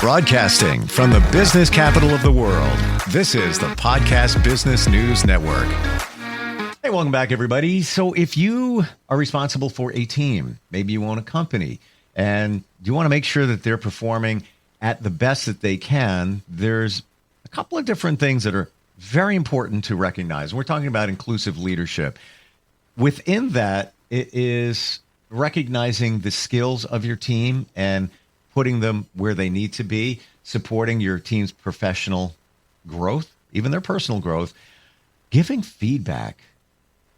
Broadcasting from the business capital of the world, this is the Podcast Business News Network. Hey, welcome back, everybody. So if you are responsible for a team, maybe you own a company, and you want to make sure that they're performing at the best that they can, there's a couple of different things that are very important to recognize. We're talking about inclusive leadership. Within that, it is recognizing the skills of your team and putting them where they need to be, supporting your team's professional growth, even their personal growth, giving feedback,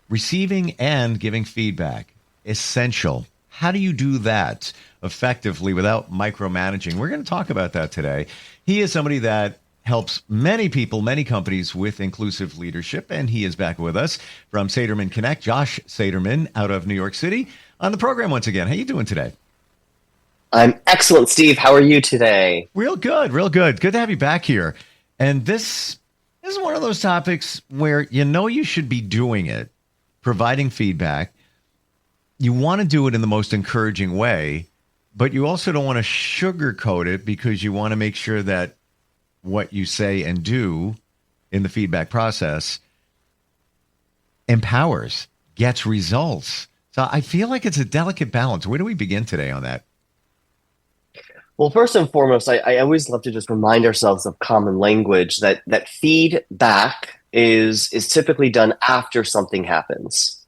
receiving and giving feedback, essential. How do you do that effectively without micromanaging? We're going to talk about that today. He is somebody that helps many people, many companies with inclusive leadership, and he is back with us from Saterman Connect, Josh Saterman out of New York City on the program once again. How you doing today? I'm excellent, Steve. How are you today? Real good, real good. Good to have you back here. And this is one of those topics where you know you should be doing it, providing feedback. You want to do it in the most encouraging way, but you also don't want to sugarcoat it because you want to make sure that what you say and do in the feedback process empowers, gets results. So I feel like it's a delicate balance. Where do we begin today on that? Well, first and foremost, I always love to just remind ourselves of common language that feedback is typically done after something happens.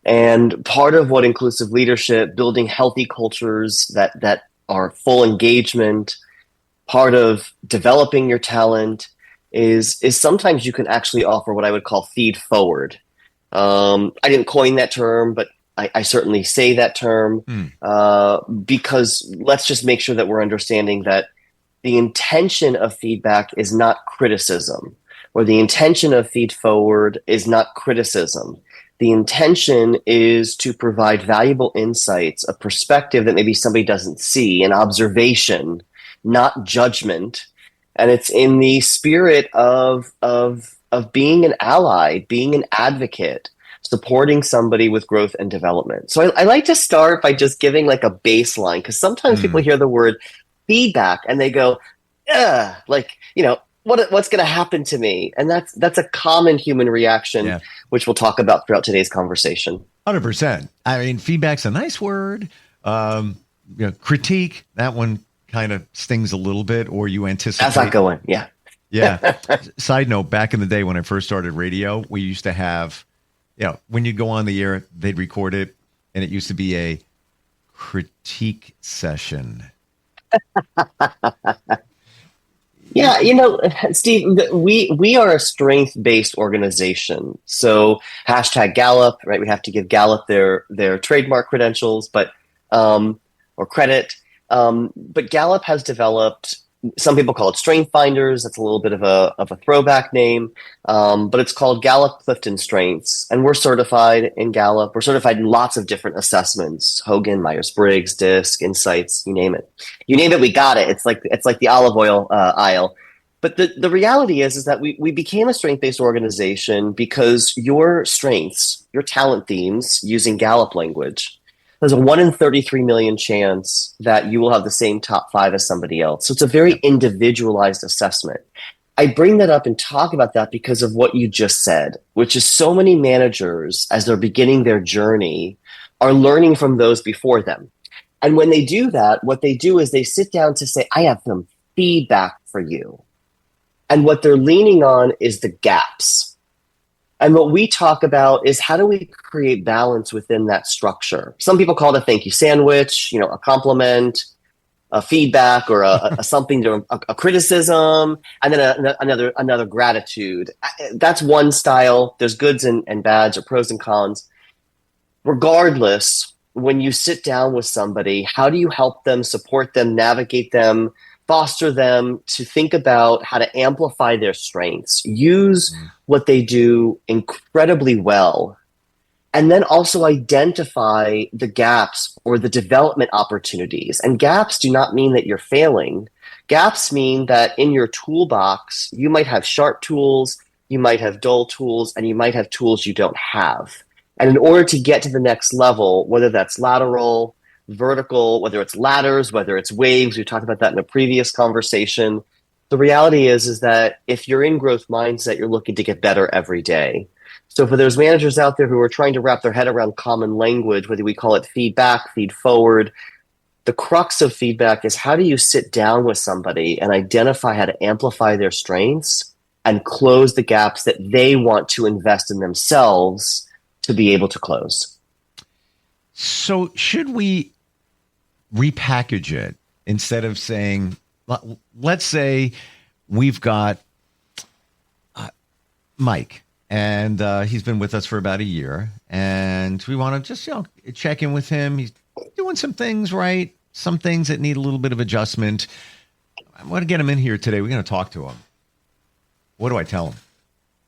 And part of what inclusive leadership, building healthy cultures that are full engagement, part of developing your talent is sometimes you can actually offer what I would call feed forward. I didn't coin that term, but I certainly say that term because let's just make sure that we're understanding that the intention of feedback is not criticism, or the intention of feed forward is not criticism. The intention is to provide valuable insights, a perspective that maybe somebody doesn't see, an observation, not judgment. And it's in the spirit of being an ally, being an advocate, supporting somebody with growth and development. So I like to start by just giving like a baseline, because sometimes people hear the word feedback and they go, like, you know, what's going to happen to me? And that's a common human reaction, which we'll talk about throughout today's conversation. 100%. I mean, feedback's a nice word. Critique, that one kind of stings a little bit, or you anticipate. That's not going, Yeah. Side note, back in the day when I first started radio, we used to have, when you'd go on the air, they'd record it, and it used to be a critique session. Yeah, Steve, we are a strength-based organization. So #Gallup, right? We have to give Gallup their trademark credentials, but or credit. But Gallup has developed, some people call it Strength Finders. That's a little bit of a throwback name, but it's called Gallup Clifton Strengths, and we're certified in Gallup. We're certified in lots of different assessments: Hogan, Myers-Briggs, DISC, Insights, you name it. You name it, we got it. It's like the olive oil aisle. But the reality is that we became a strength-based organization because your strengths, your talent themes, using Gallup language, there's a 1 in 33 million chance that you will have the same top 5 as somebody else. So it's a very individualized assessment. I bring that up and talk about that because of what you just said, which is so many managers, as they're beginning their journey, are learning from those before them. And when they do that, what they do is they sit down to say, I have some feedback for you. And what they're leaning on is the gaps. And what we talk about is how do we create balance within that structure? Some people call it a thank you sandwich, a compliment, a feedback, or a something, a criticism, and then another gratitude. That's one style. There's goods and bads, or pros and cons. Regardless, when you sit down with somebody, how do you help them, support them, navigate them, foster them to think about how to amplify their strengths, use what they do incredibly well, and then also identify the gaps or the development opportunities. And gaps do not mean that you're failing. Gaps mean that in your toolbox, you might have sharp tools, you might have dull tools, and you might have tools you don't have. And in order to get to the next level, whether that's lateral, vertical, whether it's ladders, whether it's waves. We talked about that in a previous conversation. The reality is that if you're in growth mindset, you're looking to get better every day. So for those managers out there who are trying to wrap their head around common language, whether we call it feedback, feed forward, the crux of feedback is how do you sit down with somebody and identify how to amplify their strengths and close the gaps that they want to invest in themselves to be able to close. So should we repackage it instead of saying, let's say we've got Mike, and he's been with us for about a year, and we want to just check in with him. He's doing some things right, some things that need a little bit of adjustment. I want to get him in here today. We're going to talk to him. What do I tell him?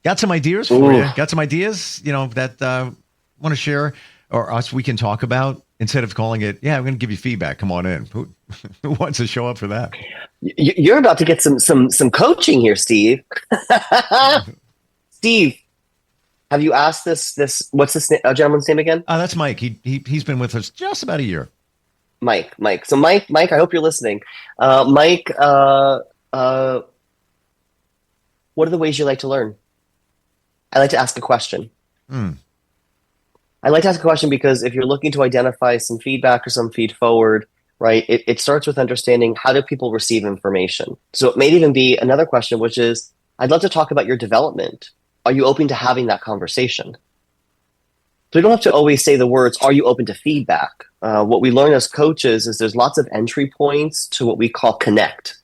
Got some ideas for you? Got some ideas, that want to share or us we can talk about instead of calling it, I'm going to give you feedback. Come on in. Who wants to show up for that? You're about to get some coaching here, Steve. Steve, have you asked this? What's this gentleman's name again? That's Mike. He's been with us just about a year. Mike. So Mike, I hope you're listening. Mike, what are the ways you like to learn? I like to ask a question. I like to ask a question because if you're looking to identify some feedback or some feed forward, right, it starts with understanding how do people receive information. So it may even be another question, which is, I'd love to talk about your development. Are you open to having that conversation? So we don't have to always say the words, are you open to feedback? What we learn as coaches is there's lots of entry points to what we call connect,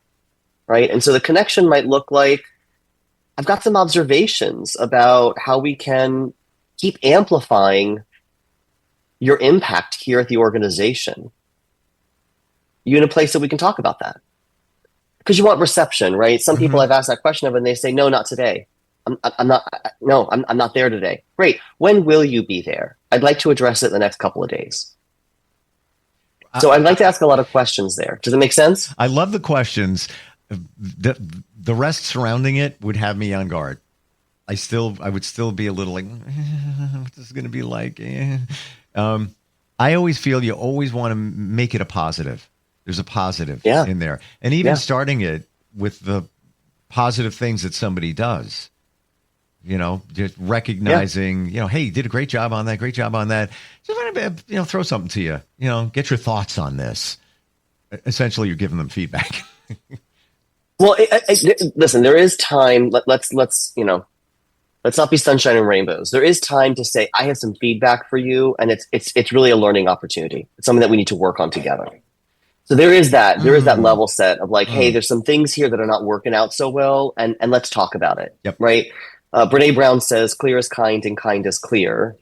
right? And so the connection might look like, I've got some observations about how we can keep amplifying your impact here at the organization. You in a place that we can talk about that? Because you want reception, right? Some people I've asked that question of, and they say, no, not today. I'm not there today. Great. When will you be there? I'd like to address it in the next couple of days. So I'd like to ask a lot of questions there. Does it make sense? I love the questions. The rest surrounding it would have me on guard. I would still be a little like, what's this going to be like? I always feel you always want to make it a positive. There's a positive in there. And even starting it with the positive things that somebody does, just recognizing, hey, you did a great job on that. Great job on that. Just want to, throw something to you, get your thoughts on this. Essentially, you're giving them feedback. Well, listen, there is time. Let's not be sunshine and rainbows. There is time to say, I have some feedback for you, and it's really a learning opportunity. It's something that we need to work on together. So there is that level set of like, hey, there's some things here that are not working out so well, and let's talk about it. Yep. Right? Brene Brown says, clear is kind and kind is clear.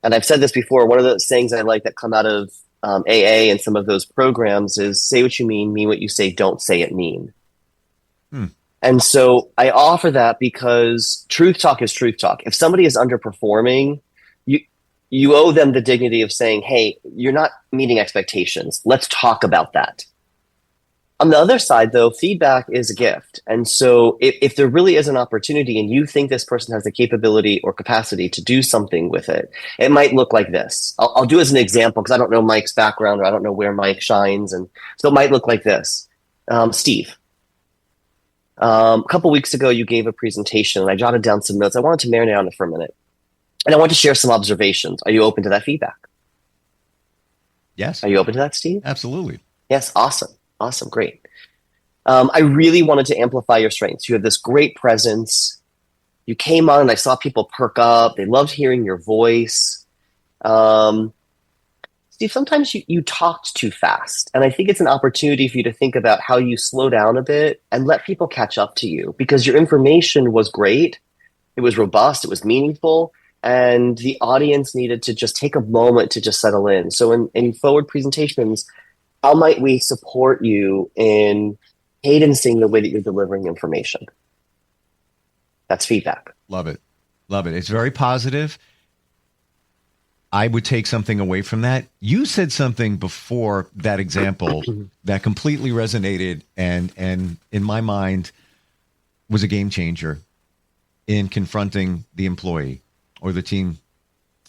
And I've said this before, one of the sayings I like that come out of AA and some of those programs is say what you mean what you say, don't say it mean. And so I offer that because truth talk is truth talk. If somebody is underperforming, you owe them the dignity of saying, hey, you're not meeting expectations. Let's talk about that. On the other side, though, feedback is a gift. And so if there really is an opportunity and you think this person has the capability or capacity to do something with it, it might look like this. I'll do as an example because I don't know Mike's background or I don't know where Mike shines. And so it might look like this. Steve. A couple weeks ago, you gave a presentation and I jotted down some notes. I wanted to marinate on it for a minute. And I want to share some observations. Are you open to that feedback? Yes. Are you open to that, Steve? Absolutely. Yes. Awesome. Great. I really wanted to amplify your strengths. You have this great presence. You came on and I saw people perk up. They loved hearing your voice. Steve, sometimes you talked too fast. And I think it's an opportunity for you to think about how you slow down a bit and let people catch up to you because your information was great. It was robust. It was meaningful. And the audience needed to just take a moment to just settle in. So in forward presentations, how might we support you in cadencing the way that you're delivering information? That's feedback. Love it. It's very positive. I would take something away from that. You said something before that example that completely resonated and in my mind was a game changer in confronting the employee or the team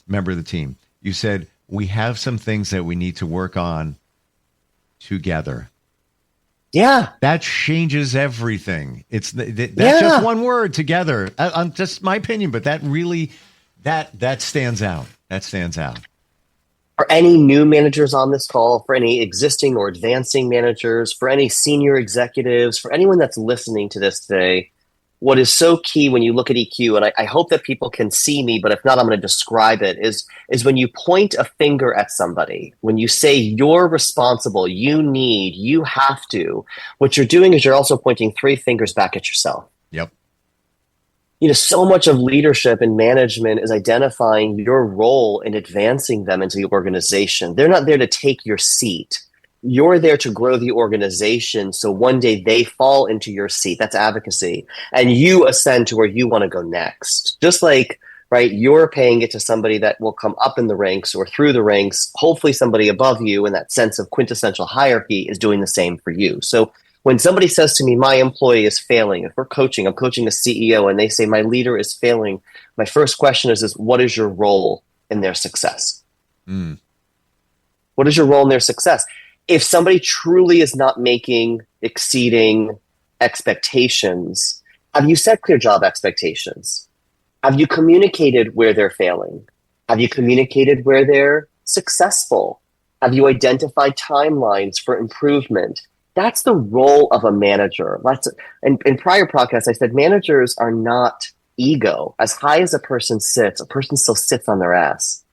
member of the team. You said, we have some things that we need to work on together. Yeah. That changes everything. That's just one word, together. I'm just my opinion, but that really, that stands out. That stands out. For any new managers on this call, for any existing or advancing managers, for any senior executives, for anyone that's listening to this today, what is so key when you look at EQ, and I hope that people can see me, but if not, I'm going to describe it, is when you point a finger at somebody, when you say you're responsible, you need, you have to, what you're doing is you're also pointing 3 fingers back at yourself. Yep. So much of leadership and management is identifying your role in advancing them into the organization. They're not there to take your seat. You're there to grow the organization so one day they fall into your seat. That's advocacy. And you ascend to where you want to go next. Just like, right, you're paying it to somebody that will come up in the ranks or through the ranks. Hopefully somebody above you in that sense of quintessential hierarchy is doing the same for you. So when somebody says to me, my employee is failing, if I'm coaching a CEO and they say my leader is failing, my first question is what is your role in their success? What is your role in their success? If somebody truly is not exceeding expectations, have you set clear job expectations? Have you communicated where they're failing? Have you communicated where they're successful? Have you identified timelines for improvement? That's the role of a manager. In prior podcasts, I said managers are not ego. As high as a person sits, a person still sits on their ass.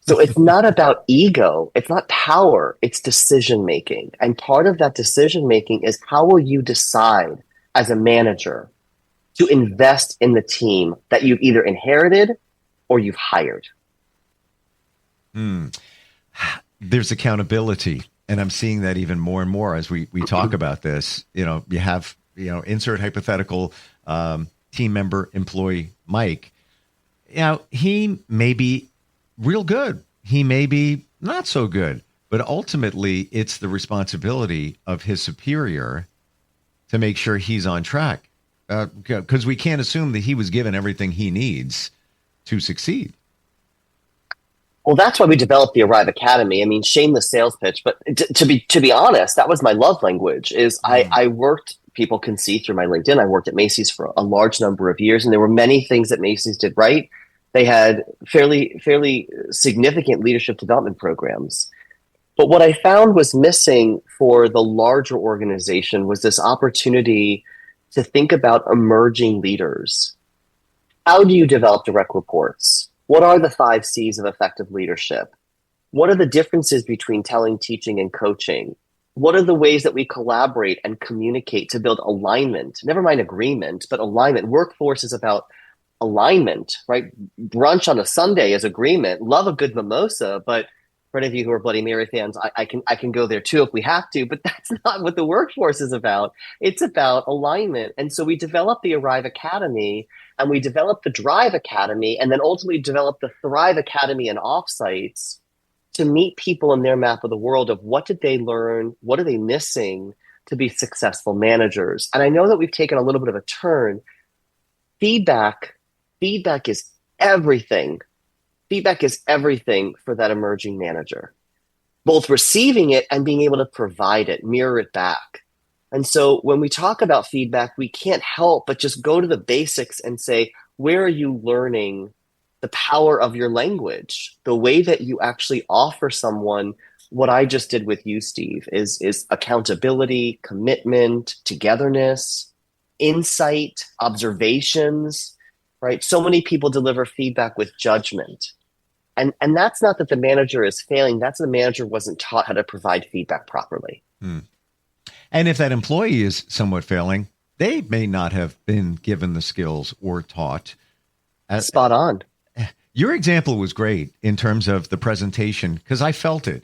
So it's not about ego. It's not power. It's decision-making. And part of that decision-making is how will you decide as a manager to invest in the team that you've either inherited or you've hired? There's accountability. And I'm seeing that even more and more as we talk about this. You have, insert hypothetical team member, employee Mike. He may be real good. He may be not so good. But ultimately, it's the responsibility of his superior to make sure he's on track. Because we can't assume that he was given everything he needs to succeed. Well, that's why we developed the Arrive Academy. I mean, shameless sales pitch, but to be honest, that was my love language. I worked. People can see through my LinkedIn. I worked at Macy's for a large number of years, and there were many things that Macy's did right. They had fairly significant leadership development programs. But what I found was missing for the larger organization was this opportunity to think about emerging leaders. How do you develop direct reports? What are the 5 C's of effective leadership? What are the differences between telling, teaching, and coaching? What are the ways that we collaborate and communicate to build alignment? Never mind agreement, but alignment. Workforce is about alignment, right? Brunch on a Sunday is agreement. Love a good mimosa, but for any of you who are Bloody Mary fans, I can go there too if we have to, but that's not what the workforce is about. It's about alignment. And so we developed the Arrive Academy, and we developed the Drive Academy, and then ultimately developed the Thrive Academy and offsites to meet people in their map of the world of what did they learn, what are they missing to be successful managers. And I know that we've taken a little bit of a turn. Feedback is everything. Feedback is everything for that emerging manager, both receiving it and being able to provide it, mirror it back. And so when we talk about feedback, we can't help but just go to the basics and say, where are you learning the power of your language? The way that you actually offer someone what I just did with you, Steve, is accountability, commitment, togetherness, insight, observations, right? So many people deliver feedback with judgment. And that's not that the manager is failing. That's the manager wasn't taught how to provide feedback properly. And if that employee is somewhat failing, they may not have been given the skills or taught. Spot on. Your example was great in terms of the presentation because I felt it.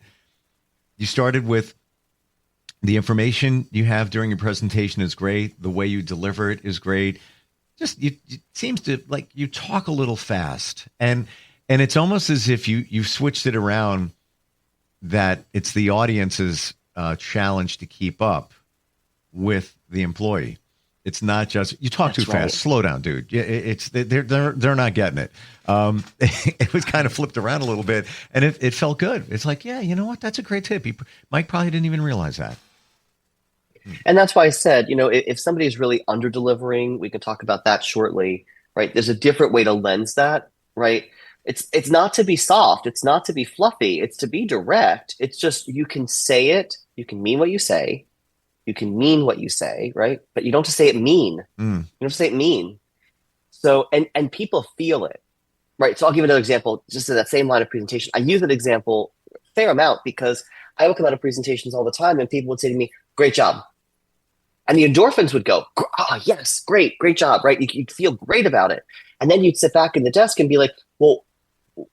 You started with the information you have during your presentation is great. The way you deliver it is great. It seems to like you talk a little fast, and it's almost as if you've switched it around that it's the audience's challenge to keep up with the employee. It's not just you talk That's too right. fast. Slow down, dude. Yeah, they're not getting it. It was kind of flipped around a little bit, and it felt good. It's like, yeah, you know what? That's a great tip. Mike probably didn't even realize that. And that's why I said, if somebody is really under delivering, we can talk about that shortly, right? There's a different way to lens that, right? It's not to be soft, it's not to be fluffy, it's to be direct. It's just you can say it, you can mean what you say, you can mean what you say, right? But you don't have to say it mean. You don't have to say it mean. So and people feel it, right? So I'll give another example, just in that same line of presentation. I use that example a fair amount because I would come out of presentations all the time and people would say to me, "Great job." And the endorphins would go, yes, great job, right? You'd feel great about it. And then you'd sit back in the desk and be like, well,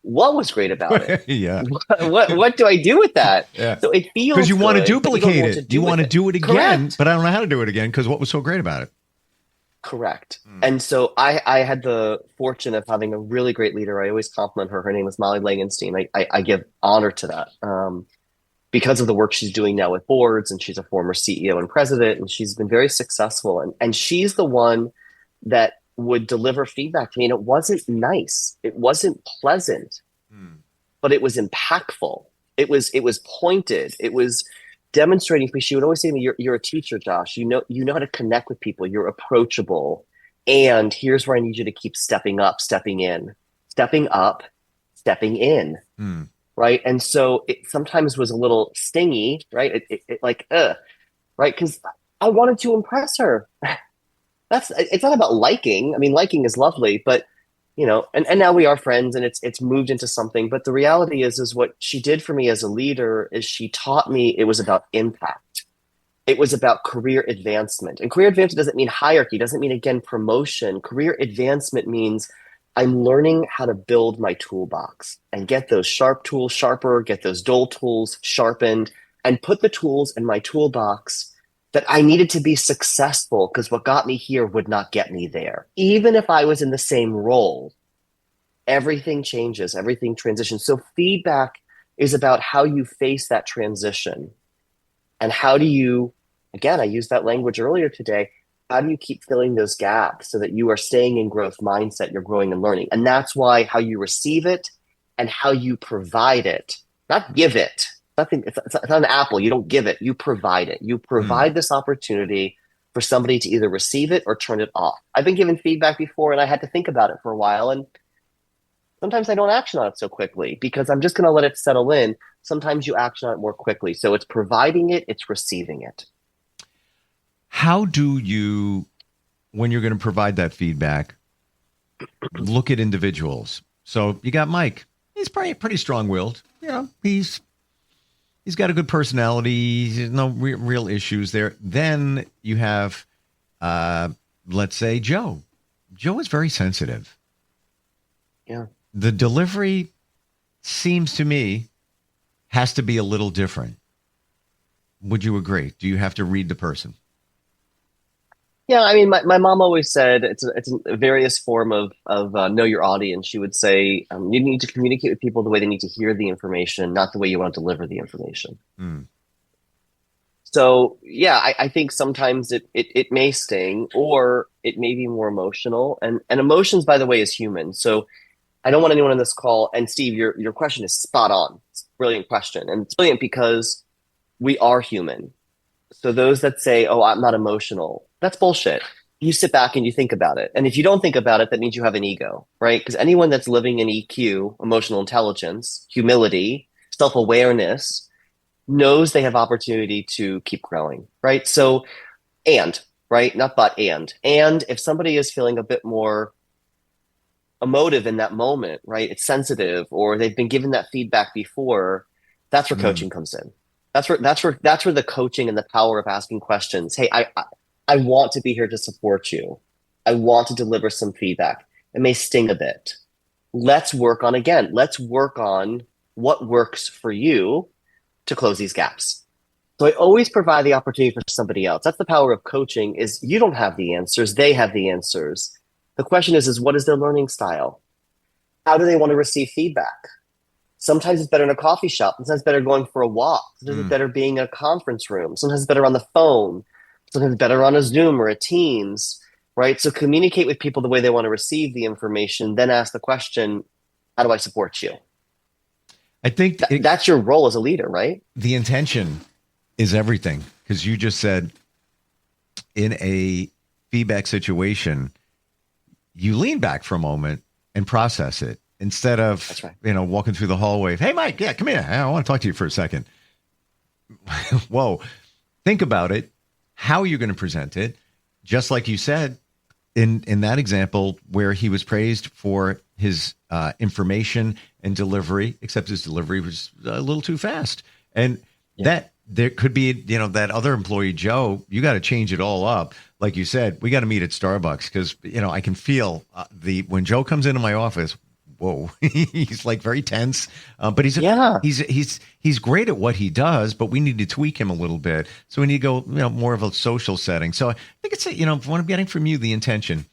what was great about it? Yeah. What do I do with that? Yeah. So it feels because you want to good, but duplicate you don't know what it. You want to do it again, Correct. but I don't know how to do it again because what was so great about it? Correct. And so I had the fortune of having a really great leader. I always compliment her. Her name is Molly Langenstein. I give honor to that. Because of the work she's doing now with boards, and she's a former CEO and president, and she's been very successful. And she's the one that would deliver feedback to me. And it wasn't nice. It wasn't pleasant, but it was impactful. It was pointed. It was demonstrating. She would always say to me, you're a teacher, Josh. You know how to connect with people. You're approachable. And here's where I need you to keep stepping up, stepping in, stepping up, stepping in. Right. And so it sometimes was a little stingy, right? It like, right. Because I wanted to impress her. It's not about liking. I mean, liking is lovely, but and now we are friends and it's moved into something. But the reality is what she did for me as a leader is she taught me it was about impact. It was about career advancement. And career advancement doesn't mean hierarchy, doesn't mean, again, promotion. Career advancement means I'm learning how to build my toolbox and get those sharp tools sharper, get those dull tools sharpened, and put the tools in my toolbox that I needed to be successful, because what got me here would not get me there. Even if I was in the same role, everything changes, everything transitions. So feedback is about how you face that transition. And how do you, again, I used that language earlier today, how do you keep filling those gaps so that you are staying in growth mindset, you're growing and learning? And that's why how you receive it and how you provide it, not give it. It's not an apple. You don't give it. You provide it. You provide this opportunity for somebody to either receive it or turn it off. I've been given feedback before and I had to think about it for a while. And sometimes I don't action on it so quickly because I'm just going to let it settle in. Sometimes you action on it more quickly. So it's providing it, it's receiving it. How do you, when you're going to provide that feedback, look at individuals? So you got Mike. He's pretty strong-willed. He's got a good personality. There's no real issues there. Then you have, let's say, Joe. Joe is very sensitive. Yeah. The delivery seems to me has to be a little different. Would you agree? Do you have to read the person? Yeah, I mean, my mom always said it's a various form of know your audience. She would say you need to communicate with people the way they need to hear the information, not the way you want to deliver the information. So yeah, I think sometimes it may sting or it may be more emotional, and emotions, by the way, is human. So I don't want anyone on this call. And Steve, your question is spot on. It's a brilliant question, and it's brilliant because we are human. So those that say, "Oh, I'm not emotional," that's bullshit. You sit back and you think about it. And if you don't think about it, that means you have an ego, right? Because anyone that's living in EQ, emotional intelligence, humility, self-awareness, knows they have opportunity to keep growing, right? So, right? Not but, and if somebody is feeling a bit more emotive in that moment, right? It's sensitive, or they've been given that feedback before, that's where coaching comes in. That's where the coaching and the power of asking questions. Hey, I want to be here to support you. I want to deliver some feedback. It may sting a bit. Let's work on what works for you to close these gaps. So I always provide the opportunity for somebody else. That's the power of coaching, is you don't have the answers. They have the answers. The question is what is their learning style? How do they want to receive feedback? Sometimes it's better in a coffee shop. Sometimes it's better going for a walk. Sometimes it's better being in a conference room. Sometimes it's better on the phone. Sometimes better on a Zoom or a Teams, right? So communicate with people the way they want to receive the information, then ask the question, how do I support you? I think That's your role as a leader, right? the intention is everything, because you just said in a feedback situation, you lean back for a moment and process it instead of, That's right. walking through the hallway. Hey, Mike, yeah, come here. I want to talk to you for a second. Whoa, think about it. How are you going to present it? Just like you said in that example where he was praised for his information and delivery, except his delivery was a little too fast. And that there could be, that other employee, Joe, you got to change it all up. Like you said, we got to meet at Starbucks because, I can feel when Joe comes into my office, whoa, he's like very tense, but he's great at what he does, but we need to tweak him a little bit. So we need to go, more of a social setting. So I think it's, what I'm getting from you, the intention,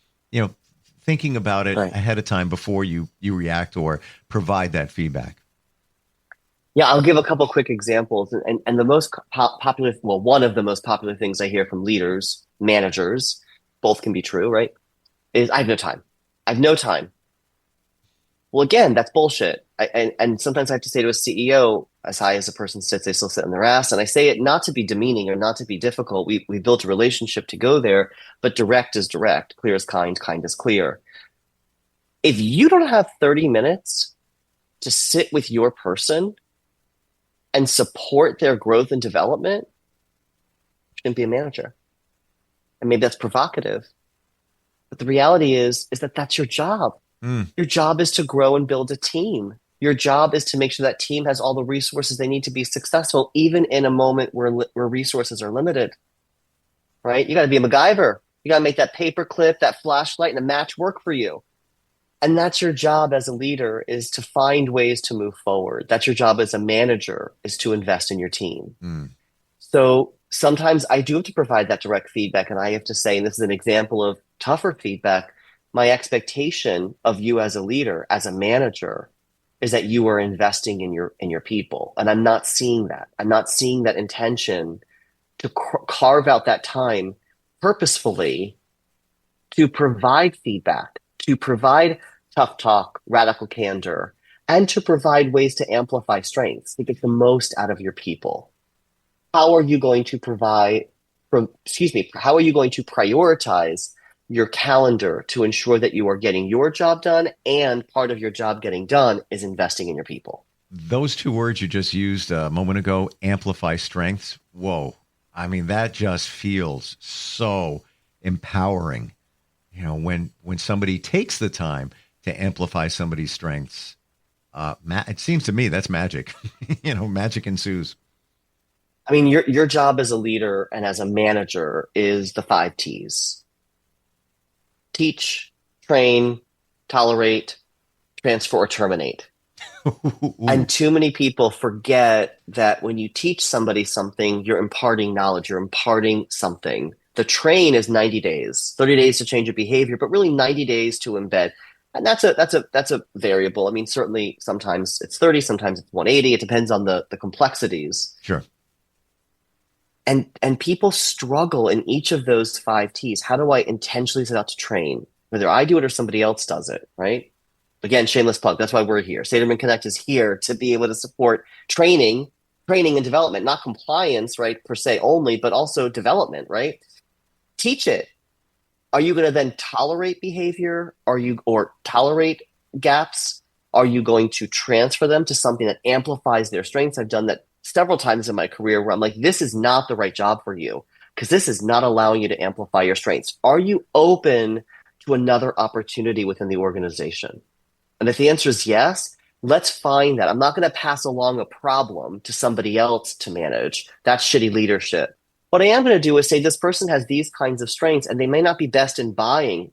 thinking about it ahead of time before you react or provide that feedback. Yeah, I'll give a couple quick examples. And the most popular, well, one of the most popular things I hear from leaders, managers, both can be true, right? Is I have no time. I have no time. Well, again, that's bullshit. And sometimes I have to say to a CEO, as high as a person sits, they still sit on their ass. And I say it not to be demeaning or not to be difficult. We built a relationship to go there, but direct is direct, clear is kind is clear. If you don't have 30 minutes to sit with your person and support their growth and development, you shouldn't be a manager. And maybe that's provocative, but the reality is that that's your job. Your job is to grow and build a team. Your job is to make sure that team has all the resources they need to be successful, even in a moment where resources are limited, right? You got to be a MacGyver. You got to make that paperclip, that flashlight, and a match work for you. And that's your job as a leader, is to find ways to move forward. That's your job as a manager, is to invest in your team. So sometimes I do have to provide that direct feedback, and I have to say, and this is an example of tougher feedback, my expectation of you as a leader, as a manager, is that you are investing in your people. And I'm not seeing that. I'm not seeing that intention to carve out that time purposefully to provide feedback, to provide tough talk, radical candor, and to provide ways to amplify strengths, to get the most out of your people. How are you going to how are you going to prioritize your calendar to ensure that you are getting your job done, and part of your job getting done is investing in your people? Those two words you just used a moment ago, amplify strengths. Whoa. I mean, that just feels so empowering. When somebody takes the time to amplify somebody's strengths, it seems to me that's magic. Magic ensues. I mean, your job as a leader and as a manager is the 5 T's. Teach, train, tolerate, transfer, or terminate. And too many people forget that when you teach somebody something, you're imparting knowledge, you're imparting something. The train is 90 days, 30 days to change a behavior, but really 90 days to embed. And that's a variable. I mean, certainly sometimes it's 30, sometimes it's 180. It depends on the complexities. Sure. And people struggle in each of those 5 T's. How do I intentionally set out to train? Whether I do it or somebody else does it, right? Again, shameless plug. That's why we're here. Saterman Connect is here to be able to support training and development, not compliance, right, per se only, but also development, right? Teach it. Are you going to then tolerate behavior? Or tolerate gaps? Are you going to transfer them to something that amplifies their strengths? I've done that several times in my career where I'm like, this is not the right job for you because this is not allowing you to amplify your strengths. Are you open to another opportunity within the organization? And if the answer is yes, let's find that. I'm not going to pass along a problem to somebody else to manage. That's shitty leadership. What I am going to do is say, this person has these kinds of strengths and they may not be best in buying.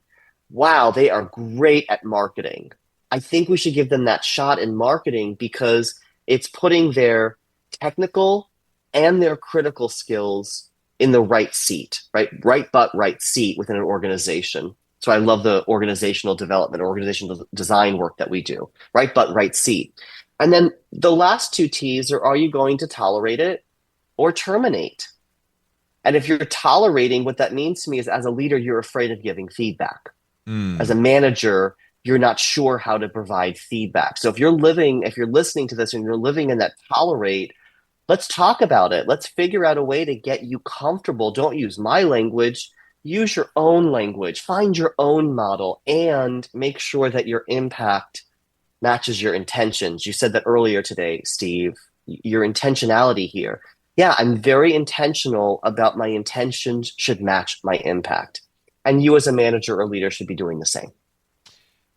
Wow, they are great at marketing. I think we should give them that shot in marketing because it's putting their technical and their critical skills in the right seat, right? Right butt, right seat within an organization. So I love the organizational development, organizational design work that we do. Right butt, right seat. And then the last 2 T's are you going to tolerate it or terminate? And if you're tolerating, what that means to me is as a leader, you're afraid of giving feedback. As a manager, you're not sure how to provide feedback. So if you're listening to this and you're living in that tolerate, let's talk about it. Let's figure out a way to get you comfortable. Don't use my language. Use your own language. Find your own model and make sure that your impact matches your intentions. You said that earlier today, Steve, your intentionality here. Yeah, I'm very intentional about my intentions should match my impact. And you as a manager or leader should be doing the same.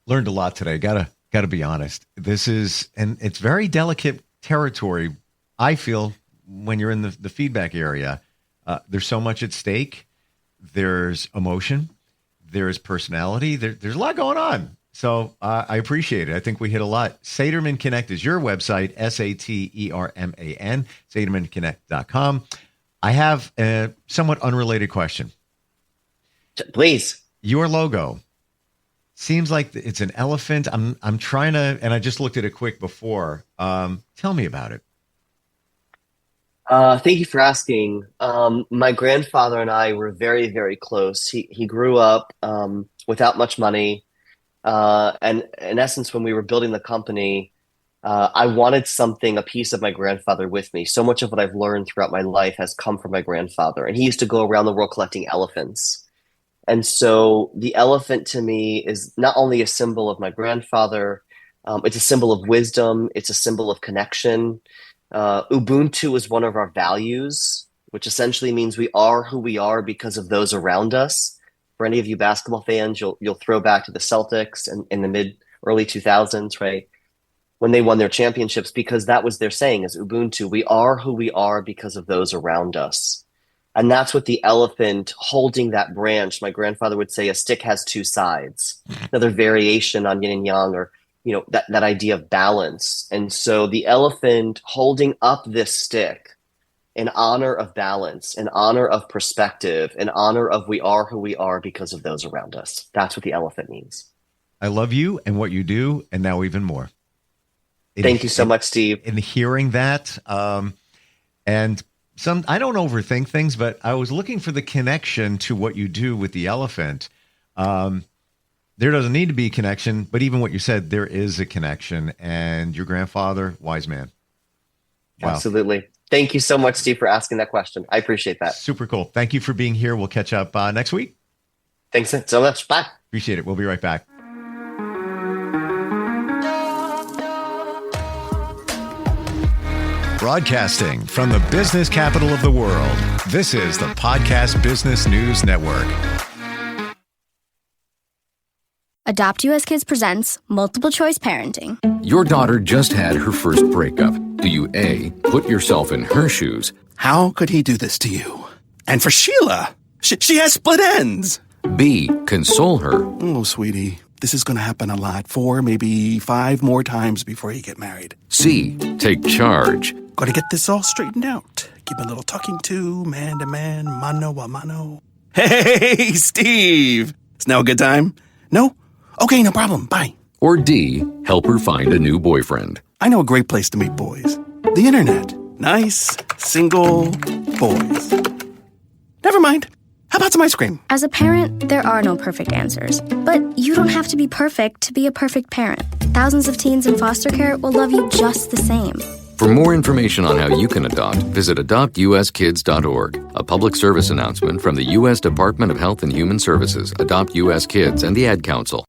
Learned a lot today. Gotta be honest. And it's very delicate territory, I feel, when you're in the feedback area. There's so much at stake. There's emotion. There's personality. There's a lot going on. So I appreciate it. I think we hit a lot. Saterman Connect is your website, Saterman, satermanconnect.com. I have a somewhat unrelated question. Please. Your logo seems like it's an elephant. I'm trying to, and I just looked at it quick before. Tell me about it. Thank you for asking. My grandfather and I were very, very close. He grew up without much money. And in essence, when we were building the company, I wanted a piece of my grandfather with me. So much of what I've learned throughout my life has come from my grandfather. And he used to go around the world collecting elephants. And so the elephant to me is not only a symbol of my grandfather, it's a symbol of wisdom. It's a symbol of connection. Ubuntu is one of our values, which essentially means we are who we are because of those around us. For any of you basketball fans, you'll throw back to the Celtics in the early 2000s, right? When they won their championships, because that was their saying is Ubuntu. We are who we are because of those around us. And that's what the elephant holding that branch, my grandfather would say a stick has two sides, another variation on yin and yang, or that idea of balance. And so the elephant holding up this stick in honor of balance, in honor of perspective, in honor of we are who we are because of those around us. That's what the elephant means. I love you and what you do, and now even more. Thank you so much, Steve. In hearing that, and I don't overthink things, but I was looking for the connection to what you do with the elephant. There doesn't need to be a connection, but even what you said, there is a connection. And your grandfather, wise man. Wow. Absolutely. Thank you so much, Steve, for asking that question. I appreciate that. Super cool. Thank you for being here. We'll catch up next week. Thanks so much. Bye. Appreciate it. We'll be right back. Broadcasting from the business capital of the world, this is the Podcast Business News Network. Adopt US Kids presents Multiple Choice Parenting. Your daughter just had her first breakup. Do you A, put yourself in her shoes? How could he do this to you? And for Sheila, she has split ends. B, console her? Oh, sweetie, this is going to happen a lot. 4, maybe 5 more times before you get married. C, take charge? Got to get this all straightened out. Give a little talking to, man to man, mano a mano. Hey, Steve! Is now a good time? No? Okay, no problem. Bye. Or D, help her find a new boyfriend? I know a great place to meet boys. The internet. Nice, single boys. Never mind. How about some ice cream? As a parent, there are no perfect answers. But you don't have to be perfect to be a perfect parent. Thousands of teens in foster care will love you just the same. For more information on how you can adopt, visit adoptuskids.org. A public service announcement from the U.S. Department of Health and Human Services, Adopt U.S. Kids, and the Ad Council.